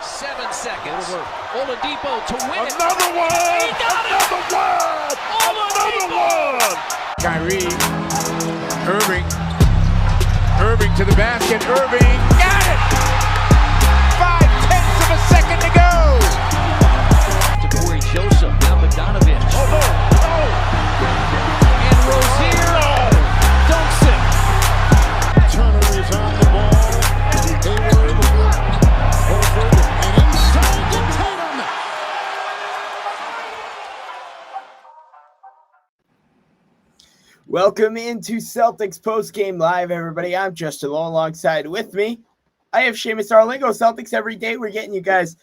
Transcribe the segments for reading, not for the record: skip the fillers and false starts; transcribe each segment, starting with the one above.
7 seconds. Oladipo to win it. Another one! He got Another it! one! Another one! Kyrie, Irving to the basket. Irving got it! 0.5 of a second to go. To Corey Joseph, now Bogdanovich. And Rozier dunks it. Turner is on the ball. Hayward, Horford, and inside to Tatum. Welcome into Celtics Postgame Live, everybody. I'm Justin Lowe. Alongside with me, I have Seamus Zarlingo. Celtics every day. We're getting you guys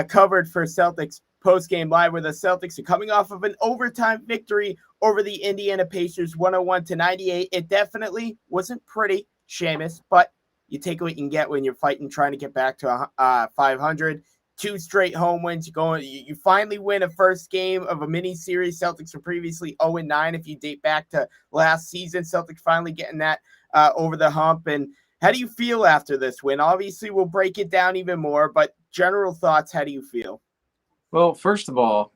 covered for Celtics Postgame Live, where the Celtics are coming off of an overtime victory over the Indiana Pacers, 101-98. It definitely wasn't pretty, Seamus, but you take what you can get when you're fighting, trying to get back to 500. 2 straight home wins. You finally win a first game of a mini series. Celtics were previously 0-9 if you date back to last season. Celtics finally getting that over the hump. And how do you feel after this win? Obviously, we'll break it down even more, but general thoughts, how do you feel? Well, first of all,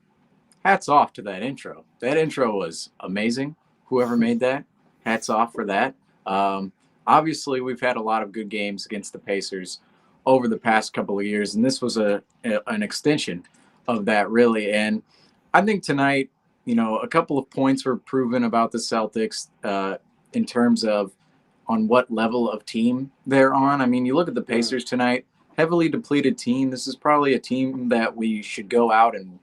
hats off to that intro. That intro was amazing. Whoever made that, hats off for that. Obviously, we've had a lot of good games against the Pacers over the past couple of years, and this was an extension of that, really. And I think tonight, a couple of points were proven about the Celtics in terms of on what level of team they're on. I mean, you look at the Pacers tonight, heavily depleted team. This is probably a team that we should go out and,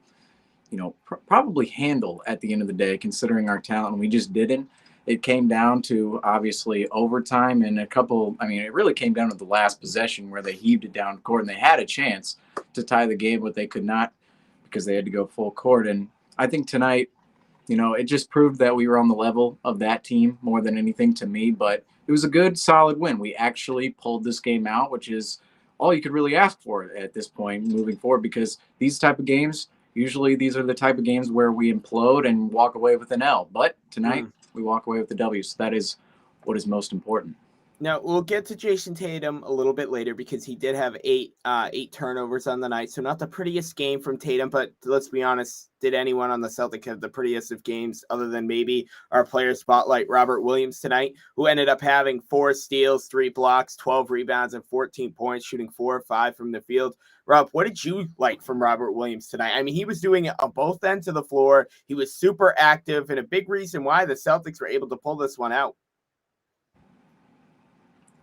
probably handle at the end of the day, considering our talent, and we just didn't. It came down to, obviously, overtime and it really came down to the last possession where they heaved it down court, and they had a chance to tie the game, but they could not because they had to go full court. And I think tonight, it just proved that we were on the level of that team more than anything to me, but it was a good, solid win. We actually pulled this game out, which is all you could really ask for at this point moving forward, because these type of games, usually these are the type of games where we implode and walk away with an L. But tonight, we walk away with the W. So that is what is most important. Now, we'll get to Jason Tatum a little bit later because he did have eight turnovers on the night. So not the prettiest game from Tatum, but let's be honest, did anyone on the Celtics have the prettiest of games other than maybe our player spotlight, Robert Williams, tonight, who ended up having 4 steals, 3 blocks, 12 rebounds, and 14 points, shooting 4 or 5 from the field. Rob, what did you like from Robert Williams tonight? I mean, he was doing it on both ends of the floor. He was super active, and a big reason why the Celtics were able to pull this one out.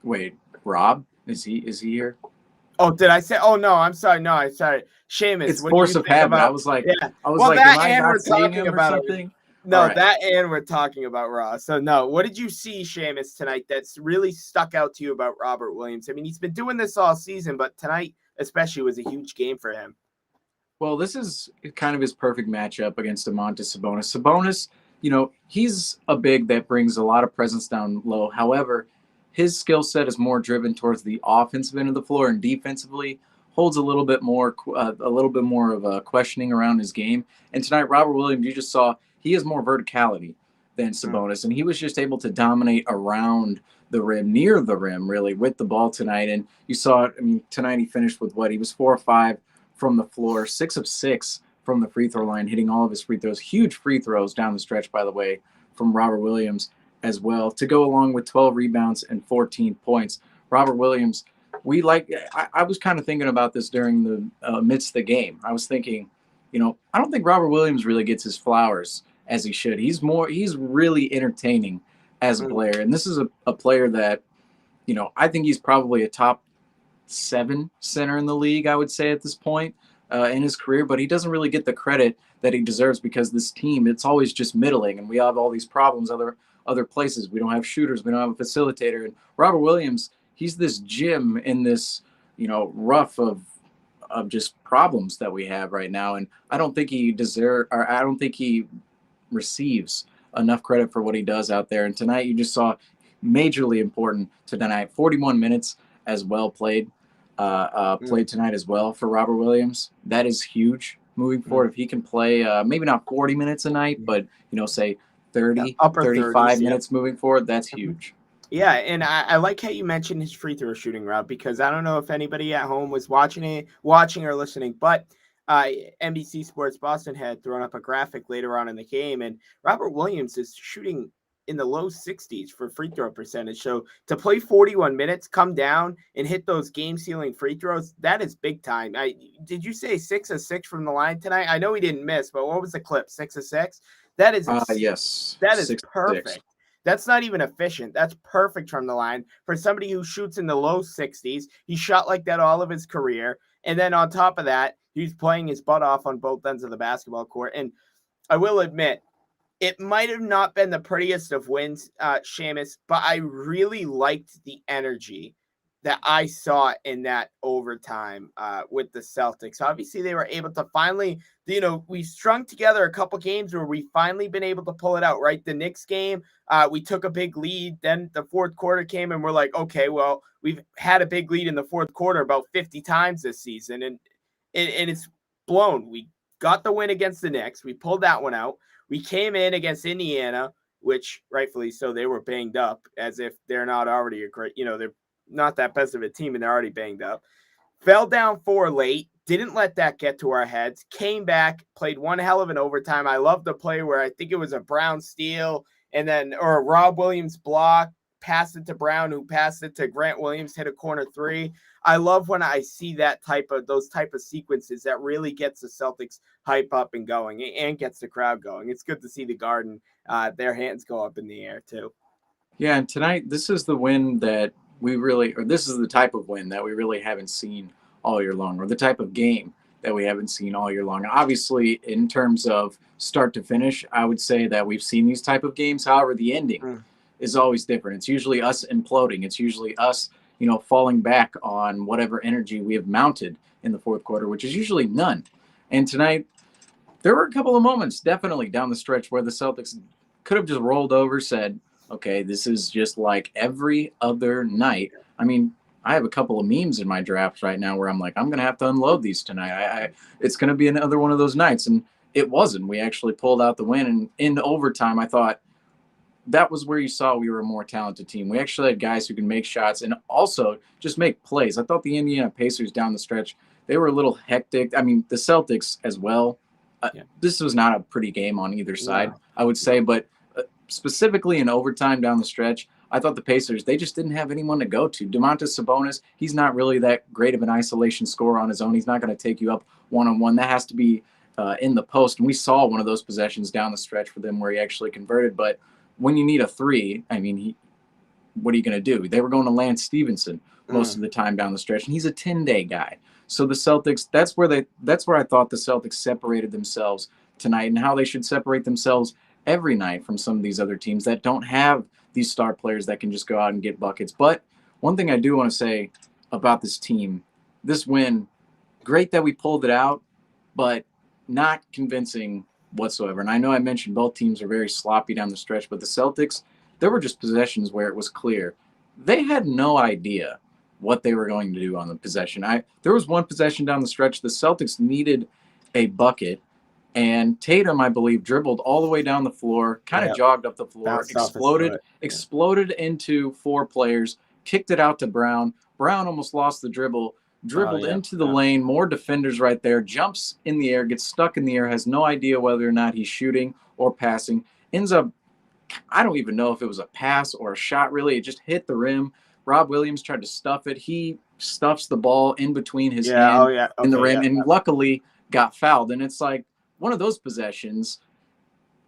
Wait, Rob? Is he here? Oh, did I say? Oh no, I'm sorry. No, I'm sorry. Seamus, it's force of habit. I was like, yeah. Am I we're talking about something? No, right. That and we're talking about Ross. So no, what did you see, Seamus, tonight that's really stuck out to you about Robert Williams? I mean, he's been doing this all season, but tonight especially was a huge game for him. Well, this is kind of his perfect matchup against Domantas Sabonis. Sabonis, he's a big that brings a lot of presence down low. However, his skill set is more driven towards the offensive end of the floor, and defensively holds a little bit more of a questioning around his game. And tonight, Robert Williams, you just saw he has more verticality than Sabonis, and he was just able to dominate around the rim, near the rim, really, with the ball tonight. And you saw it. I mean, tonight he finished with what? He was 4 of 5 from the floor, 6 of 6 from the free throw line, hitting all of his free throws. Huge free throws down the stretch, by the way, from Robert Williams as well, to go along with 12 rebounds and 14 points. Robert Williams, I was kind of thinking about this during the midst of the game. I was thinking, I don't think Robert Williams really gets his flowers as he should. He's really entertaining as a player. And this is a player that, I think he's probably a top 7 center in the league, I would say at this point in his career, but he doesn't really get the credit that he deserves because this team, it's always just middling, and we have all these problems other places. We don't have shooters. We don't have a facilitator. And Robert Williams, he's this gem in this, rough of just problems that we have right now. And I don't think he receives enough credit for what he does out there. And tonight you just saw majorly important to tonight. 41 minutes as well played tonight as well for Robert Williams. That is huge moving forward. If he can play maybe not 40 minutes a night, but say 35 minutes moving forward, that's huge. Yeah, and I like how you mentioned his free throw shooting, Rob, because I don't know if anybody at home was watching or listening, but NBC Sports Boston had thrown up a graphic later on in the game, and Robert Williams is shooting in the low 60s for free throw percentage. So to play 41 minutes, come down and hit those game-sealing free throws, that is big time. Did you say 6 of 6 from the line tonight? I know he didn't miss, but what was the clip? 6 of 6? Yes. That is 6-6. perfect. That's not even efficient. That's perfect from the line for somebody who shoots in the low 60s. He shot like that all of his career. And then on top of that, he's playing his butt off on both ends of the basketball court. And I will admit, it might have not been the prettiest of wins, Seamus, but I really liked the energy that I saw in that overtime with the Celtics. Obviously, they were able to finally, we strung together a couple games where we finally been able to pull it out, right? The Knicks game, we took a big lead. Then the fourth quarter came and we're like, okay, well, we've had a big lead in the fourth quarter about 50 times this season. And it's blown. We got the win against the Knicks. We pulled that one out. We came in against Indiana, which rightfully so, they were banged up, as if they're not already a great, they're not that best of a team and they're already banged up. Fell down 4 late, didn't let that get to our heads, came back, played one hell of an overtime. I love the play where I think it was a Brown steal or a Rob Williams block, passed it to Brown, who passed it to Grant Williams, hit a corner 3. I love when I see those type of sequences that really gets the Celtics hype up and going and gets the crowd going. It's good to see the Garden, their hands go up in the air too. Yeah, and tonight, this is the win that this is the type of win that we really haven't seen all year long, or the type of game that we haven't seen all year long. Obviously, in terms of start to finish, I would say that we've seen these type of games. However, the ending is always different. It's usually us imploding. It's usually us, falling back on whatever energy we have mounted in the fourth quarter, which is usually none. And tonight, there were a couple of moments definitely down the stretch where the Celtics could have just rolled over, said, okay, this is just like every other night. I mean, I have a couple of memes in my drafts right now where I'm like, I'm going to have to unload these tonight. It's going to be another one of those nights. And it wasn't. We actually pulled out the win. And in overtime, I thought that was where you saw we were a more talented team. We actually had guys who can make shots and also just make plays. I thought the Indiana Pacers down the stretch, they were a little hectic. I mean, the Celtics as well. This was not a pretty game on either side, I would say. But specifically in overtime down the stretch, I thought the Pacers, they just didn't have anyone to go to. Domantas Sabonis, he's not really that great of an isolation scorer on his own. He's not going to take you up one-on-one. That has to be in the post. And we saw one of those possessions down the stretch for them where he actually converted. But when you need a 3, I mean, what are you going to do? They were going to Lance Stevenson most of the time down the stretch, and he's a 10-day guy. So the Celtics, that's where I thought the Celtics separated themselves tonight, and how they should separate themselves every night from some of these other teams that don't have these star players that can just go out and get buckets. But one thing I do want to say about this team, this win, great that we pulled it out, but not convincing whatsoever. And I know I mentioned both teams are very sloppy down the stretch, but the Celtics, there were just possessions where it was clear they had no idea what they were going to do on the possession. There was one possession down the stretch, the Celtics needed a bucket, and Tatum, I believe, dribbled all the way down the floor, kind of jogged up the floor, exploded into 4 players, kicked it out to Brown. Brown almost lost the dribbled into the lane, more defenders right there, jumps in the air, gets stuck in the air, has no idea whether or not he's shooting or passing, ends up, I don't even know if it was a pass or a shot, really. It just hit the rim. Rob Williams tried to stuff it. He stuffs the ball in between his hand and the rim, and luckily got fouled. And it's like one of those possessions,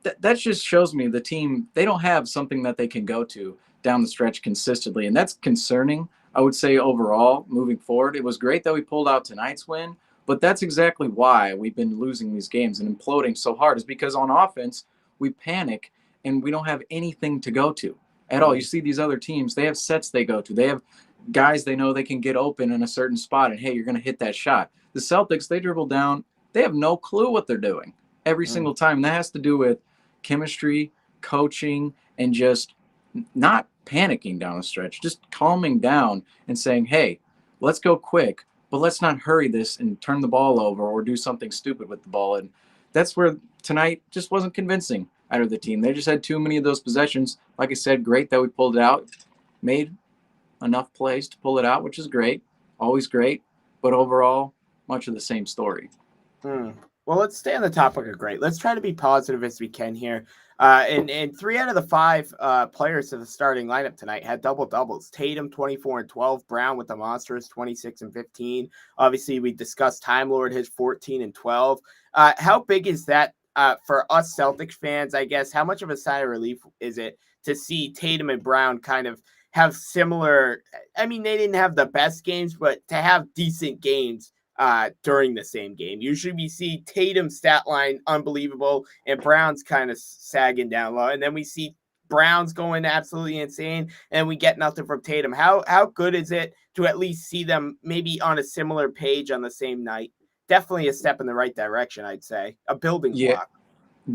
that just shows me the team, they don't have something that they can go to down the stretch consistently. And that's concerning, I would say, overall, moving forward. It was great that we pulled out tonight's win, but that's exactly why we've been losing these games and imploding so hard, is because on offense, we panic and we don't have anything to go to at all. You see these other teams, they have sets they go to. They have guys they know they can get open in a certain spot, and, hey, you're going to hit that shot. The Celtics, they dribble down. They have no clue what they're doing every single time. And that has to do with chemistry, coaching, and just not panicking down the stretch, just calming down and saying, hey, let's go quick, but let's not hurry this and turn the ball over or do something stupid with the ball. And that's where tonight just wasn't convincing out of the team. They just had too many of those possessions. Like I said, great that we pulled it out. made enough plays to pull it out, which is great, always great. But overall, much of the same story. Well, let's stay on the topic of great. Let's try to be positive as we can here. And 3 out of the 5 players of the starting lineup tonight had double doubles. Tatum 24 and 12, Brown with the monsters 26 and 15. Obviously, we discussed Time Lord, his 14 and 12. How big is that for us Celtics fans? I guess how much of a sigh of relief is it to see Tatum and Brown kind of have similar? I mean, they didn't have the best games, but to have decent games during the same game. Usually we see Tatum's stat line unbelievable and Brown's kind of sagging down low. And then we see Brown's going absolutely insane and we get nothing from Tatum. How good is it to at least see them maybe on a similar page on the same night? Definitely a step in the right direction, I'd say. A building block.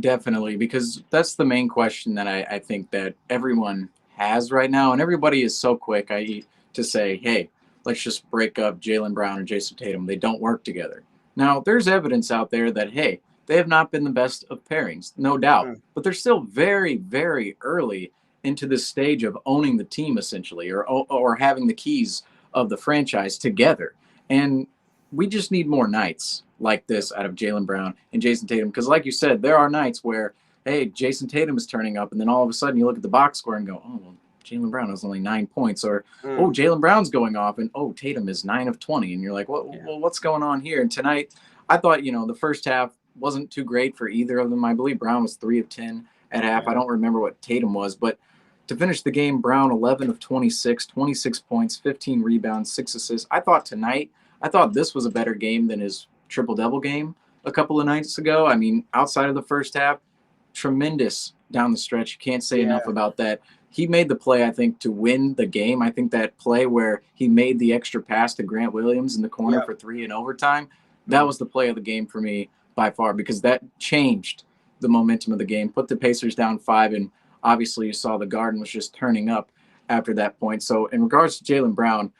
Definitely, because that's the main question that I think that everyone has right now. And everybody is so quick to say, hey, let's just break up Jaylen Brown and Jason Tatum. They don't work together. Now, there's evidence out there that, hey, they have not been the best of pairings, no doubt. But they're still very, very early into this stage of owning the team, essentially, or having the keys of the franchise together. And we just need more nights like this out of Jaylen Brown and Jason Tatum. Because like you said, there are nights where, hey, Jason Tatum is turning up, and then all of a sudden you look at the box score and go, oh, well, Jaylen Brown has only 9 points, or oh, Jaylen Brown's going off, and oh, Tatum is 9 of 20, and you're like, well, what's going on here? And tonight, I thought the first half wasn't too great for either of them. I believe Brown was 3 of 10 at half. I don't remember what Tatum was, but to finish the game, Brown 11 of 26, 26 points, 15 rebounds, 6 assists. I thought this was a better game than his triple-double game a couple of nights ago. I mean, outside of the first half, tremendous down the stretch. You can't say enough about that. He made the play, I think, to win the game. I think that play where he made the extra pass to Grant Williams in the corner for 3 in overtime, that was the play of the game for me by far, because that changed the momentum of the game, put the Pacers down 5, and obviously you saw the Garden was just turning up after that point. So in regards to Jaylen Brown,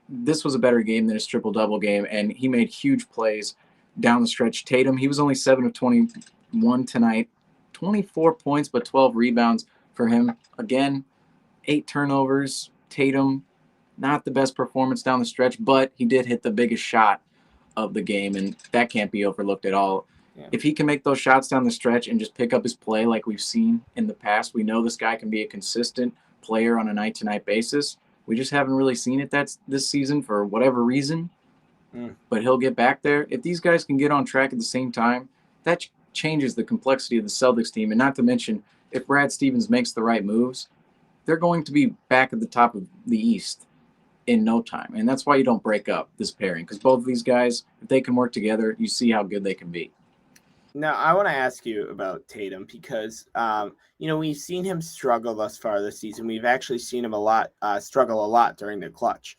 this was a better game than his triple-double game, and he made huge plays down the stretch. Tatum, he was only 7 of 21 tonight, 24 points but 12 rebounds for him. Again, 8 turnovers. Tatum, not the best performance down the stretch, but he did hit the biggest shot of the game, and that can't be overlooked at all. If he can make those shots down the stretch and just pick up his play like we've seen in the past, we know this guy can be a consistent player on a night-to-night basis. We just haven't really seen it this season for whatever reason, but he'll get back there. If these guys can get on track at the same time, that changes the complexity of the Celtics team, and not to mention, if Brad Stevens makes the right moves, they're going to be back at the top of the East in no time. And that's why you don't break up this pairing, because both of these guys, if they can work together, you see how good they can be. Now, I want to ask you about Tatum because, we've seen him struggle thus far this season. We've actually seen him struggle a lot during the clutch.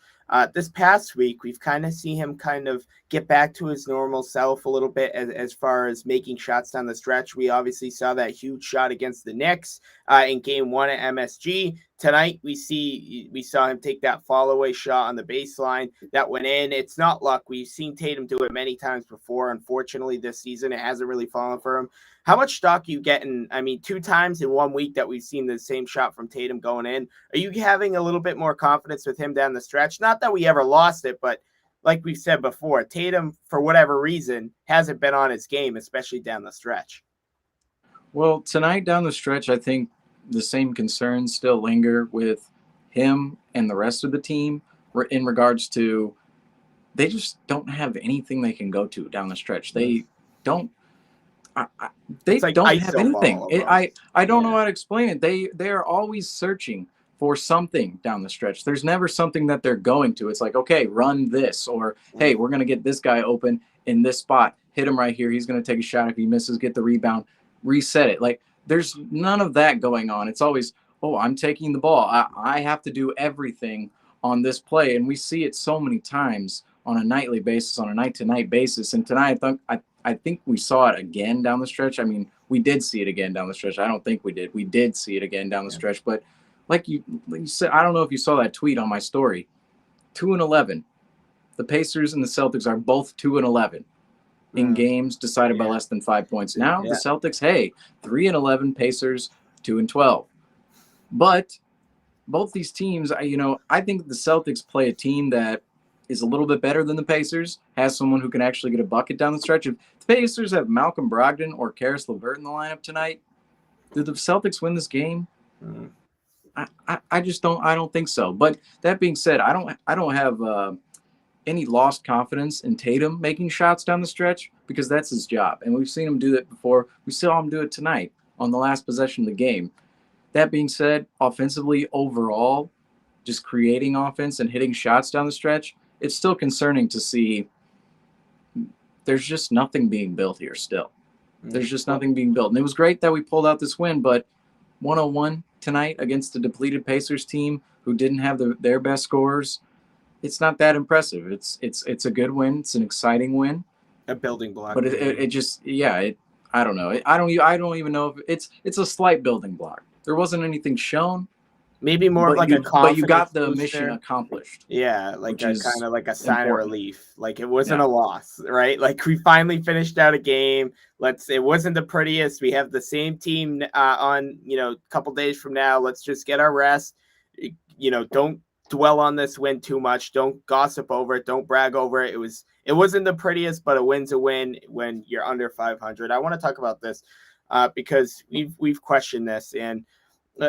This past week, we've kind of seen him kind of get back to his normal self a little bit as far as making shots down the stretch. We obviously saw that huge shot against the Knicks in Game 1 at MSG. Tonight, we saw him take that fall-away shot on the baseline that went in. It's not luck. We've seen Tatum do it many times before. Unfortunately, this season, it hasn't really fallen for him. How much stock are you getting? I mean, 2 times in 1 week that we've seen the same shot from Tatum going in. Are you having a little bit more confidence with him down the stretch? Not that we ever lost it, but like we've said before, Tatum, for whatever reason, hasn't been on his game, especially down the stretch. Well, tonight down the stretch, I think the same concerns still linger with him and the rest of the team in regards to they just don't have anything they can go to down the stretch. They don't. They don't have anything. I don't know how to explain it. They are always searching for something down the stretch. There's never something that they're going to. It's like, okay, run this, or hey, we're going to get this guy open in this spot. Hit him right here. He's going to take a shot. If he misses, get the rebound, reset it. Like, there's none of that going on. It's always, oh, I'm taking the ball. I have to do everything on this play. And we see it so many times on a nightly basis, on a night-to-night basis. And tonight, I think we saw it again down the stretch. I mean, we did see it again down the stretch. I don't think we did. We did see it again down the stretch. But like you said, I don't know if you saw that tweet on my story. 2-11. The Pacers and the Celtics are both 2-11 in games decided by less than 5 points. Now the Celtics, hey, 3-11, Pacers 2-12. But both these teams, I think the Celtics play a team that is a little bit better than the Pacers, has someone who can actually get a bucket down the stretch. If the Pacers have Malcolm Brogdon or Karis LeVert in the lineup tonight, do the Celtics win this game? I just don't. I don't think so. But that being said, I don't have any lost confidence in Tatum making shots down the stretch because that's his job, and we've seen him do that before. We saw him do it tonight on the last possession of the game. That being said, offensively overall, just creating offense and hitting shots down the stretch, it's still concerning to see. There's just nothing being built here still. There's just nothing being built. And it was great that we pulled out this win, but 101 tonight against the depleted Pacers team who didn't have their best scorers, it's not that impressive. It's a good win. It's an exciting win. A building block. But it just, I don't know. I don't even know if it's a slight building block. There wasn't anything shown. Maybe more of like a confidence but you got the booster. Mission accomplished. Yeah, like a kind of like a sign of relief. Like it wasn't Yeah. a loss, right? Like we finally finished out a game. It wasn't the prettiest. We have the same team on, a couple days from now. Let's just get our rest. Don't dwell on this win too much. Don't gossip over it. Don't brag over it. It wasn't the prettiest, but a win's a win when you're under 500. I want to talk about this because we've questioned this, and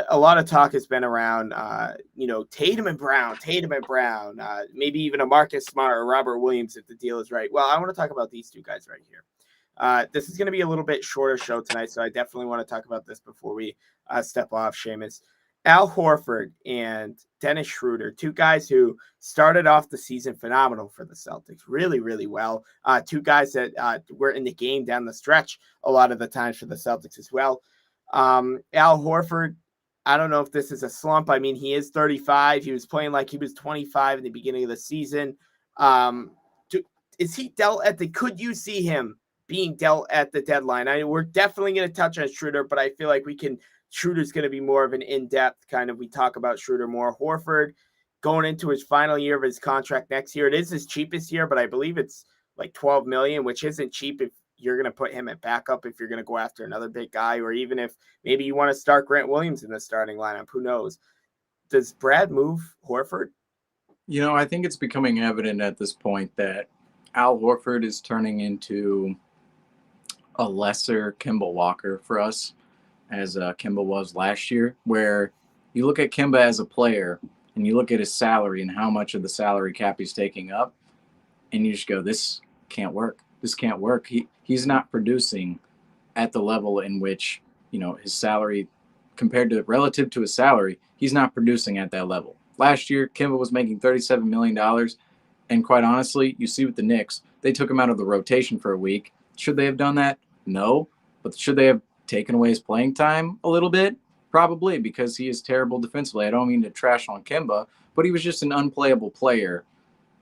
a lot of talk has been around, Tatum and Brown, maybe even a Marcus Smart or Robert Williams if the deal is right. Well, I want to talk about these two guys right here. This is going to be a little bit shorter show tonight, so I definitely want to talk about this before we step off, Seamus. Al Horford and Dennis Schroeder, two guys who started off the season phenomenal for the Celtics, really, really well. Two guys that were in the game down the stretch a lot of the times for the Celtics as well. Al Horford, I don't know if this is a slump. I mean, he is 35. He was playing like he was 25 in the beginning of the season. Is he dealt could you see him being dealt at the deadline? We're definitely going to touch on Schroeder, but I feel like Schroeder's going to be more of an in-depth kind of, we talk about Schroeder more. Horford going into his final year of his contract next year. It is his cheapest year, but I believe it's like $12 million, which isn't cheap if you're going to put him at backup, if you're going to go after another big guy, or even if maybe you want to start Grant Williams in the starting lineup. Who knows? Does Brad move Horford? I think it's becoming evident at this point that Al Horford is turning into a lesser Kemba Walker for us, as Kemba was last year, where you look at Kemba as a player and you look at his salary and how much of the salary cap he's taking up, and you just go, this can't work. This can't work. He's not producing at the level in which, his salary relative to his salary, he's not producing at that level. Last year, Kemba was making $37 million. And quite honestly, you see with the Knicks, they took him out of the rotation for a week. Should they have done that? No. But should they have taken away his playing time a little bit? Probably, because he is terrible defensively. I don't mean to trash on Kemba, but he was just an unplayable player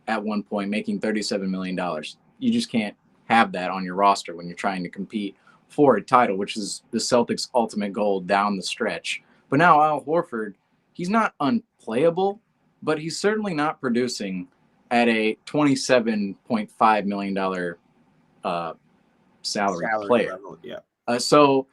at one point, making $37 million. You just can't have that on your roster when you're trying to compete for a title, which is the Celtics' ultimate goal down the stretch. But now Al Horford, he's not unplayable, but he's certainly not producing at a $27.5 million salary player. Level, yeah. So,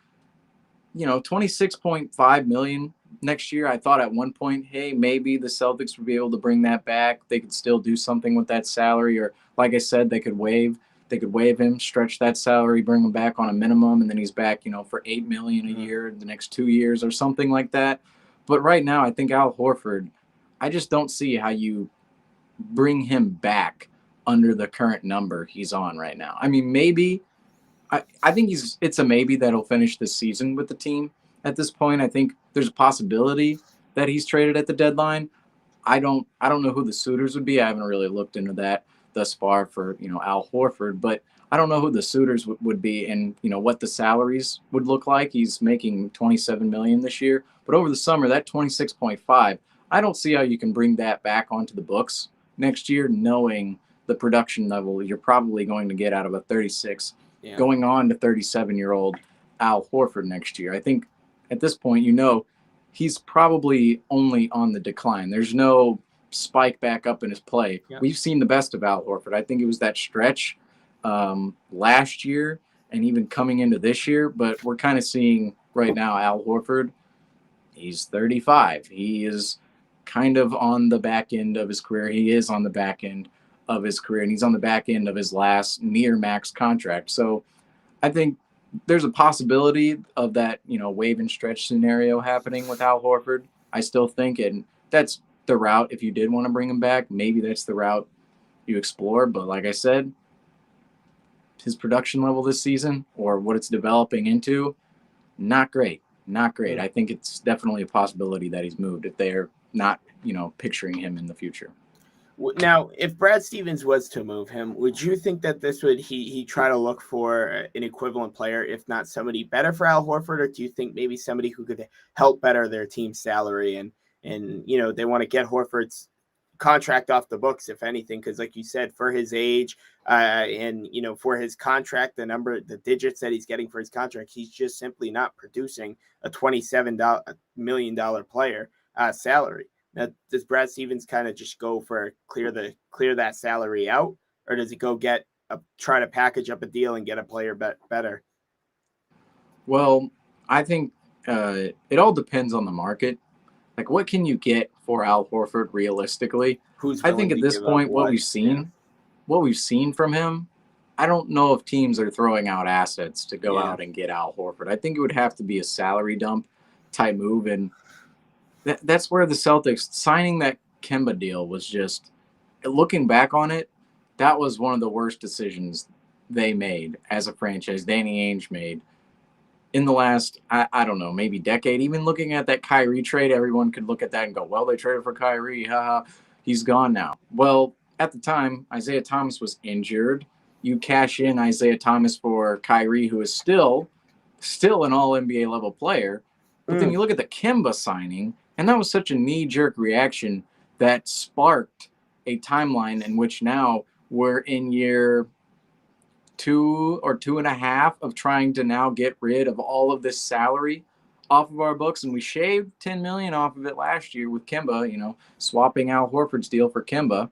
$26.5 million next year. I thought at one point, hey, maybe the Celtics would be able to bring that back. They could still do something with that salary, or like I said, they could waive him, stretch that salary, bring him back on a minimum, and then he's back, for $8 million a year the next 2 years or something like that. But right now, I think Al Horford, I just don't see how you bring him back under the current number he's on right now. I mean, maybe I think it's a maybe that he'll finish this season with the team at this point. I think there's a possibility that he's traded at the deadline. I don't know who the suitors would be. I haven't really looked into that thus far for, Al Horford, but I don't know who the suitors would be and, what the salaries would look like. He's making $27 million this year, but over the summer, that 26.5, I don't see how you can bring that back onto the books next year, knowing the production level you're probably going to get out of a 36 going on to 37-year-old Al Horford next year. I think at this point, he's probably only on the decline. There's no spike back up in his play. Yeah. We've seen the best of Al Horford. I think it was that stretch last year and even coming into this year, but we're kind of seeing right now Al Horford, he's 35. He is kind of on the back end of his career. He is on the back end of his career, and he's on the back end of his last near max contract. So I think there's a possibility of that, wave and stretch scenario happening with Al Horford. I still think, and that's the route. If you did want to bring him back, maybe that's the route you explore. But like I said, his production level this season, or what it's developing into, not great. Not great. I think it's definitely a possibility that he's moved if they're not, picturing him in the future. Now, if Brad Stevens was to move him, would you think that this would he try to look for an equivalent player, if not somebody better for Al Horford, or do you think maybe somebody who could help better their team's salary and they want to get Horford's contract off the books, if anything, because like you said, for his age and for his contract, the digits that he's getting for his contract, he's just simply not producing a $27 million player salary. Now, does Brad Stevens kind of just go for clear that salary out, or does he go try to package up a deal and get a player better? Well, I think it all depends on the market. Like, what can you get for Al Horford realistically? I think at this point, what we've seen from him, I don't know if teams are throwing out assets to go out and get Al Horford. I think it would have to be a salary dump type move, and that's where the Celtics signing that Kemba deal was just, looking back on it, that was one of the worst decisions they made as a franchise, Danny Ainge made in the last, I don't know, maybe decade. Even looking at that Kyrie trade, everyone could look at that and go, well, they traded for Kyrie. Haha, he's gone now. Well, at the time, Isaiah Thomas was injured. You cash in Isaiah Thomas for Kyrie, who is still an all-NBA level player. But then you look at the Kemba signing, and that was such a knee-jerk reaction that sparked a timeline in which now we're in year 2 or 2.5 of trying to now get rid of all of this salary off of our books. And we shaved $10 million off of it last year with Kemba, swapping Al Horford's deal for Kemba.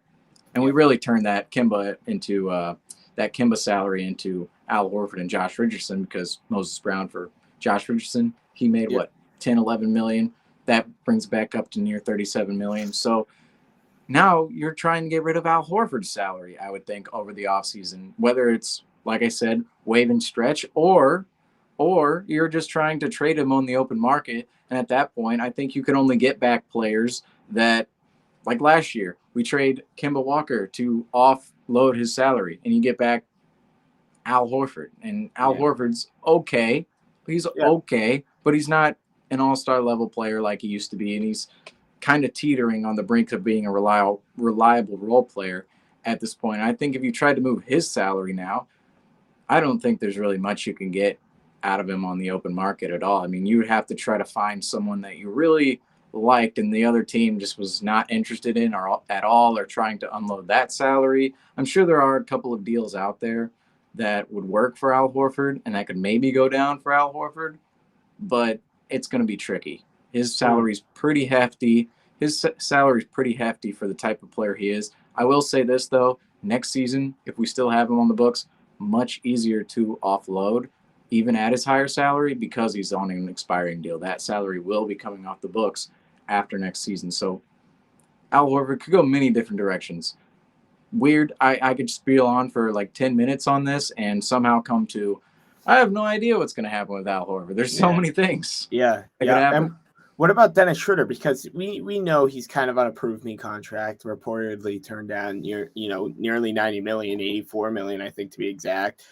And we really turned that Kemba salary into Al Horford and Josh Richardson, because Moses Brown for Josh Richardson, he made 10, 11 million. That brings back up to near 37 million. So now you're trying to get rid of Al Horford's salary, I would think, over the offseason, whether it's, like I said, wave and stretch, or you're just trying to trade him on the open market. And at that point, I think you can only get back players that, like last year, we trade Kemba Walker to offload his salary, and you get back Al Horford. And Al Horford's okay. He's okay, but he's not an all-star level player like he used to be, and he's kind of teetering on the brink of being a reliable role player at this point. I think if you tried to move his salary now, I don't think there's really much you can get out of him on the open market at all. I mean, you would have to try to find someone that you really liked and the other team just was not interested in or at all, or trying to unload that salary. I'm sure there are a couple of deals out there that would work for Al Horford and that could maybe go down for Al Horford, but it's going to be tricky. His salary's pretty hefty. His salary's pretty hefty for the type of player he is. I will say this, though. Next season, if we still have him on the books, much easier to offload, even at his higher salary, because he's on an expiring deal. That salary will be coming off the books after next season. So Al Horford could go many different directions. Weird. I could spiel on for like 10 minutes on this and somehow come to, I have no idea what's going to happen with Al Horford. There's so many things. Yeah. And what about Dennis Schroeder? Because we know he's kind of on a prove me contract, reportedly turned down nearly 90 million, 84 million, I think to be exact,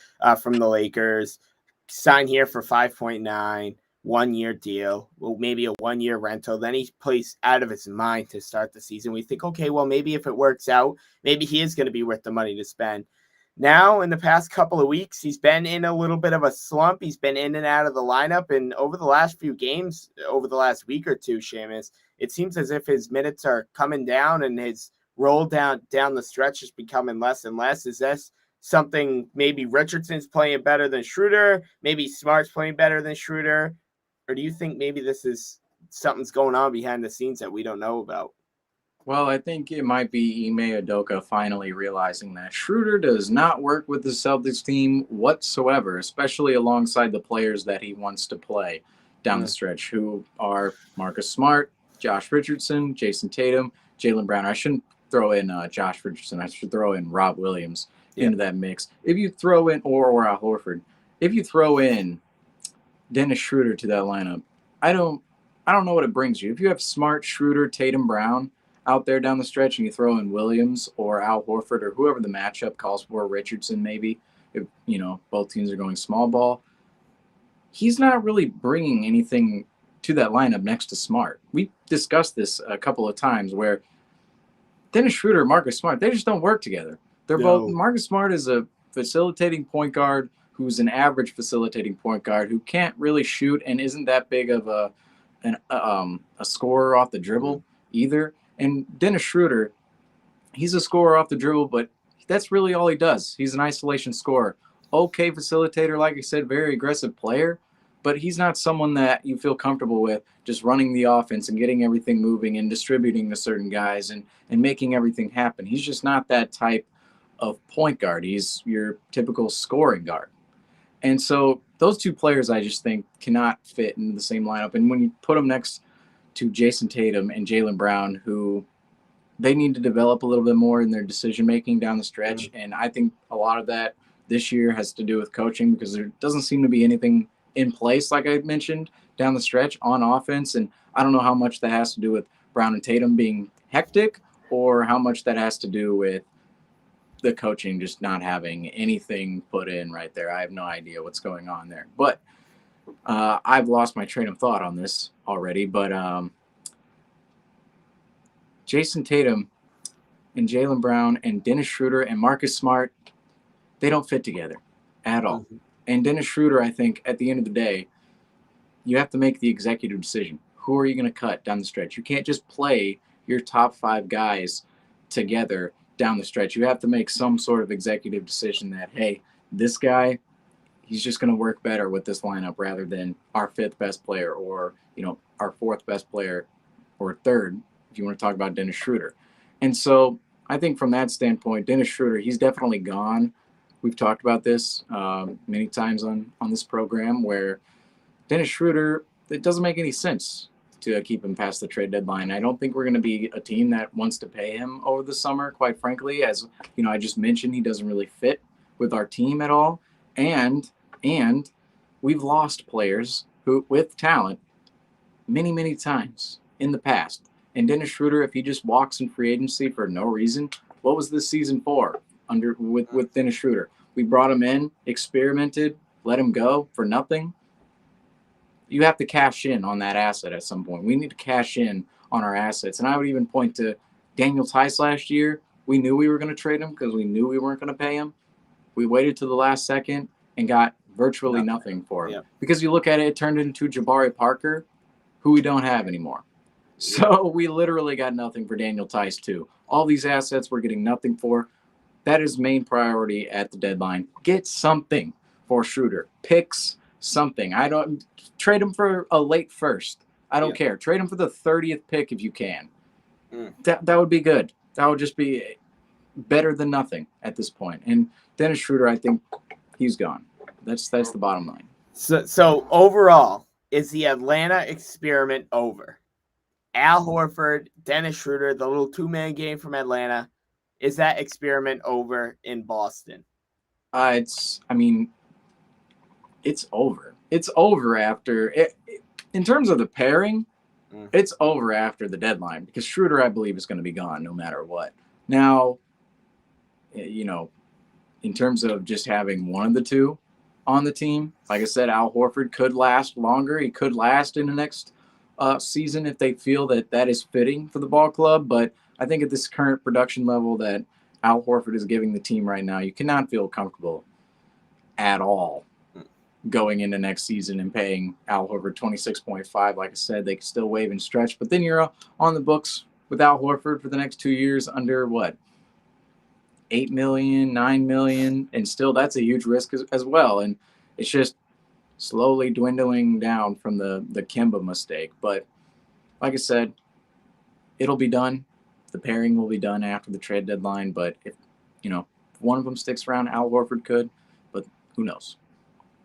from the Lakers. Signed here for 5.9, 1-year deal, well, maybe a 1-year rental. Then he plays out of his mind to start the season. We think, okay, well, maybe if it works out, maybe he is going to be worth the money to spend. Now, in the past couple of weeks, he's been in a little bit of a slump. He's been in and out of the lineup. And over the last few games, over the last week or two, Seamus, it seems as if his minutes are coming down and his roll down the stretch is becoming less and less. Is this something maybe Richardson's playing better than Schroeder? Maybe Smart's playing better than Schroeder? Or do you think maybe this is something's going on behind the scenes that we don't know about? Well, I think it might be Ime Udoka finally realizing that Schroeder does not work with the Celtics team whatsoever, especially alongside the players that he wants to play down the stretch, who are Marcus Smart, Josh Richardson, Jason Tatum, Jaylen Brown. I shouldn't throw in Josh Richardson. I should throw in Rob Williams into that mix. If you throw in or Al Horford, if you throw in Dennis Schroeder to that lineup, I don't know what it brings you. If you have Smart, Schroeder, Tatum, Brown out there down the stretch, and you throw in Williams or Al Horford or whoever the matchup calls for, Richardson maybe, if both teams are going small ball, he's not really bringing anything to that lineup next to Smart. We discussed this a couple of times where Dennis Schroeder and Marcus Smart, they just don't work together. They're both. Marcus Smart is a facilitating point guard who's an average facilitating point guard who can't really shoot and isn't that big of a scorer off the dribble either. And Dennis Schroeder, he's a scorer off the dribble, but that's really all he does. He's an isolation scorer. Okay facilitator, like I said, very aggressive player, but he's not someone that you feel comfortable with just running the offense and getting everything moving and distributing to certain guys and making everything happen. He's just not that type of point guard. He's your typical scoring guard. And so those two players I just think cannot fit into the same lineup. And when you put them next to Jason Tatum and Jaylen Brown, who they need to develop a little bit more in their decision-making down the stretch. And I think a lot of that this year has to do with coaching because there doesn't seem to be anything in place, like I mentioned, down the stretch on offense. And I don't know how much that has to do with Brown and Tatum being hectic or how much that has to do with the coaching just not having anything put in right there. I have no idea what's going on there. But I've lost my train of thought on this already. But Jason Tatum and Jaylen Brown and Dennis Schroeder and Marcus Smart, they don't fit together at all. And Dennis Schroeder, I think, at the end of the day, you have to make the executive decision. Who are you going to cut down the stretch? You can't just play your top 5 guys together down the stretch. You have to make some sort of executive decision that, hey, this guy, he's just going to work better with this lineup rather than our 5th best player or, our 4th best player or 3rd, if you want to talk about Dennis Schroeder. And so I think from that standpoint, Dennis Schroeder, he's definitely gone. We've talked about this many times on this program where Dennis Schroeder, it doesn't make any sense to keep him past the trade deadline. I don't think we're going to be a team that wants to pay him over the summer, quite frankly. As I just mentioned, he doesn't really fit with our team at all. And we've lost players who with talent many, many times in the past. And Dennis Schroeder, if he just walks in free agency for no reason, what was this season for with Dennis Schroeder? We brought him in, experimented, let him go for nothing. You have to cash in on that asset at some point. We need to cash in on our assets. And I would even point to Daniel Tice last year. We knew we were going to trade him because we knew we weren't going to pay him. We waited to the last second and got virtually nothing for him. Yeah. Because you look at it, it turned into Jabari Parker, who we don't have anymore. So we literally got nothing for Daniel Tice too. All these assets we're getting nothing for. That is main priority at the deadline. Get something for Schroeder. Picks something. I don't trade him for a late first. I don't care. Trade him for the 30th pick if you can. That would be good. That would just be better than nothing at this point. And Dennis Schroeder, I think he's gone. That's the bottom line. So overall, is the Atlanta experiment over? Al Horford, Dennis Schroeder, the little 2-man game from Atlanta, is that experiment over in Boston? It's over. It's over after in terms of the pairing, it's over after the deadline because Schroeder, I believe, is going to be gone no matter what. Now, in terms of just having one of the two on the team, like I said, Al Horford could last longer. He could last in the next season if they feel that is fitting for the ball club. But I think at this current production level that Al Horford is giving the team right now, you cannot feel comfortable at all going into next season and paying Al Horford 26.5. Like I said, they can still waive and stretch, but then you're on the books with Al Horford for the next 2 years under what? $8 million, $9 million, and still that's a huge risk as well. And it's just slowly dwindling down from the Kemba mistake. But like I said, it'll be done. The pairing will be done after the trade deadline. But if one of them sticks around, Al Horford could, but who knows?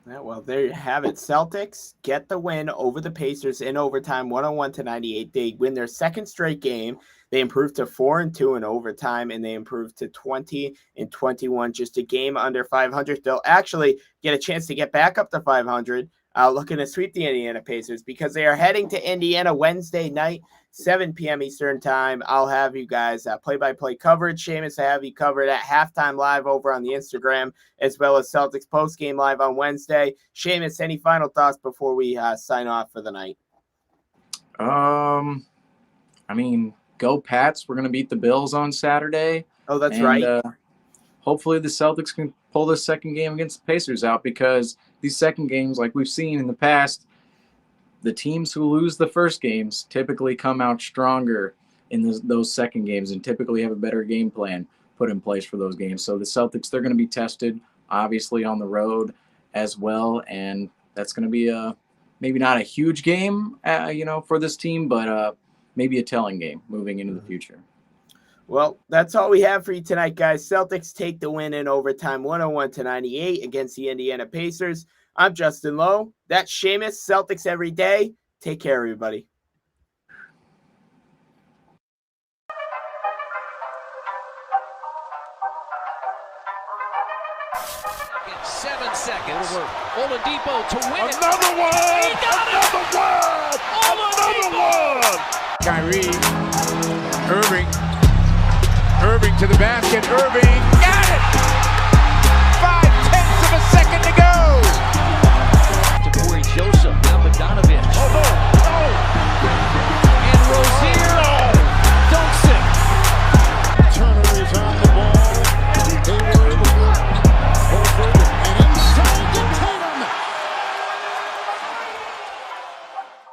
Yeah, well, there you have it. Celtics get the win over the Pacers in overtime, 101-98. They win their second straight game. They improved to 4-2 in overtime, and they improved to 20-21, just a game under 500. They'll actually get a chance to get back up to 500, looking to sweep the Indiana Pacers, because they are heading to Indiana Wednesday night, 7 p.m. Eastern time. I'll have you guys play-by-play coverage. Seamus, I have you covered at halftime live over on the Instagram, as well as Celtics Postgame live on Wednesday. Seamus, any final thoughts before we sign off for the night? I mean, go Pats. We're going to beat the Bills on Saturday. Oh, that's right. Hopefully the Celtics can pull this second game against the Pacers out, because these second games, like we've seen in the past, the teams who lose the first games typically come out stronger in those second games and typically have a better game plan put in place for those games. So the Celtics, they're going to be tested, obviously, on the road as well, and that's going to be maybe not a huge game, for this team, but maybe a telling game moving into the future. Well, that's all we have for you tonight, guys. Celtics take the win in overtime, 101-98 against the Indiana Pacers. I'm Justin Lowe. That's Seamus. Celtics every day. Take care, everybody. 7 seconds. Oladipo to win it. Another one! He got it! Another one! Kyrie, Irving to the basket. Irving got it! 0.5 of a second to go. To Corey Joseph, now Bogdanovich. Oh, no.